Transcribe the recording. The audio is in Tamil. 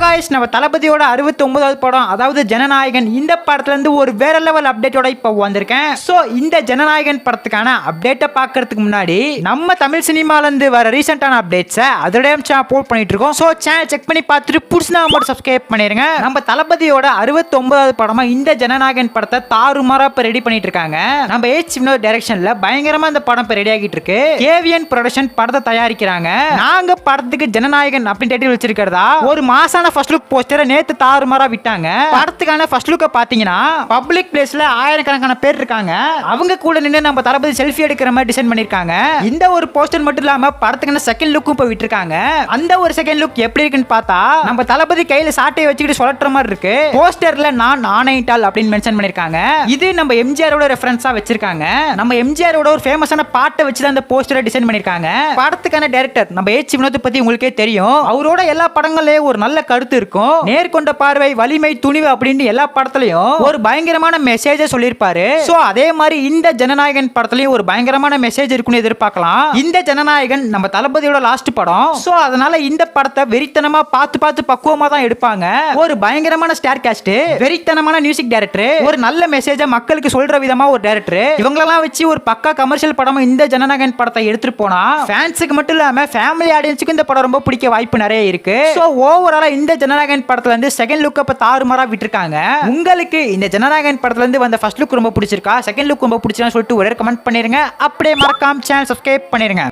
गाइस நம்ம தலபதியோட 69வது படம் அதாவது ஜனநாயகன் இந்த படத்துல இருந்து ஒரு வேற லெவல் அப்டேட்டோட இப்ப வந்திருக்கேன். சோ இந்த ஜனநாயகன் படத்துக்கான அப்டேட்டை பார்க்கிறதுக்கு முன்னாடி நம்ம தமிழ் சினிமால இருந்து வர ரீசன்ட்டான அப்டேட்ஸ் அதோட போஸ்ட் பண்ணிட்டு இருக்கோம். சோ சேனல் செக் பண்ணி பார்த்துட்டு புடிச்சா மட்டும் சப்ஸ்கிரைப் பண்ணிருங்க. நம்ம தலபதியோட 69வது படமா இந்த ஜனநாயகன் படத்தை தாறுமாறா இப்ப ரெடி பண்ணிட்டு இருக்காங்க. நம்ம வினோத் டைரக்ஷன்ல பயங்கரமா இந்த படம் இப்ப ரெடி ஆகிட்டு இருக்கு. கேவிஎன் ப்ரொடக்ஷன் படத்தை தயாரிக்கிறாங்க. நாங்க படத்துக்கு ஜனநாயகன் அப்படின்னு டைட்டில் வச்சிருக்கிறதா ஒரு மாசான ஃபர்ஸ்ட் லுக் போஸ்டரை நேத்து தாறுமாறா விட்டாங்க. படத்துக்கான ஃபர்ஸ்ட் லுக்க பாத்தீங்கன்னா பப்ளிக் பிளேஸ்ல ஆயிரக்கணக்கான பேர் இருக்காங்க. அவங்க கூட நின்று நம்ம தளபதி செல்ஃபி எடுக்கிற மாதிரி டிசைன் பண்ணிருக்காங்க. இந்த ஒரு போஸ்டர் மட்டும் இல்லாம படத்துக்கான செகண்ட் லுக்கும் இப்ப விட்டுருக்காங்க. அந்த ஒரு செகண்ட் லுக் எப்படி இருக்குன்னு பார்த்தா நம்ம தளபதி கையில சாட்டையை வச்சுக்கிட்டு சொல்லற மாதிரி இருக்கு. போஸ்டர்ல நான் ஆணையிட்டால் அப்படின்னு மென்ஷன் பண்ணிருக்காங்க. இது நம்ம எம்ஜிஆரோட ரெஃபரன்ஸா வச்சிருக்காங்க. நம்ம எம்ஜிஆரோட ஒரு ஃபேமஸான பாட்டை வச்சு தான் அந்த போஸ்டரை டிசைன் பண்ணிருக்காங்க. படத்துக்கான டைரக்டர் நம்ம வினோத் பத்தி உங்களுக்கே தெரியும். அவரோட எல்லா படங்கள்லயும் ஒரு நல்ல கருத்து இருக்கும். நேர்கொண்ட பார்வை, வலிமை, துணிவு அப்படின்னு எல்லா படத்துலயும் ஒரு பயங்கரமான மெசேஜ் சொல்லிருப்பாரு. சோ அதே மாதிரி இந்த ஜனநாயகன் படத்துலயும் ஒரு பயங்கரமான மெசேஜ் இருக்குன்னு எதிர்பார்க்கலாம். இந்த ஜனநாயகன் நம்ம தளபதியோட லாஸ்ட் படம். சோ அதனால இந்த படத்தை வெறித்தனமா பார்த்து பக்குவமா தான் எடுப்பாங்க. ஒரு பயங்கரமான ஸ்டார் காஸ்ட், வெறித்தனமான மியூசிக் டைரக்டர், ஒரு நல்ல மெசேஜை மக்களுக்கு சொல்ற விதமா ஒரு டைரக்டர், இவங்களெல்லாம் வச்சு ஒரு பக்கா கமர்ஷியல் படம் இந்த ஜனநாயகன் படத்தை எடுத்துட்டு போனா ஃபேன்ஸுக்கு மட்டும் இல்லாம ஃபேமிலி ஆடியன்ஸுக்கு இந்த படம் ரொம்ப பிடிக்க வாய்ப்பு நிறைய இருக்கு. சோ ஓவராலா இந்த ஜனநாயகன் படத்துல இருந்து செகண்ட் லுக் அப்ப தாறுமாறா விட்டுருக்காங்க. உங்களுக்கு இந்த ஜனநாயகன் படத்துல இருந்து வந்த ஃபர்ஸ்ட் லுக் ரொம்ப பிடிச்சிருக்கா, செகண்ட் லுக் ரொம்ப பிடிச்சிருக்கான்னு சொல்லிட்டு ஒரே கமெண்ட் பண்ணிருங்க. அப்படியே மறக்காம சேனல் சப்ஸ்கிரைப் பண்ணிருங்க.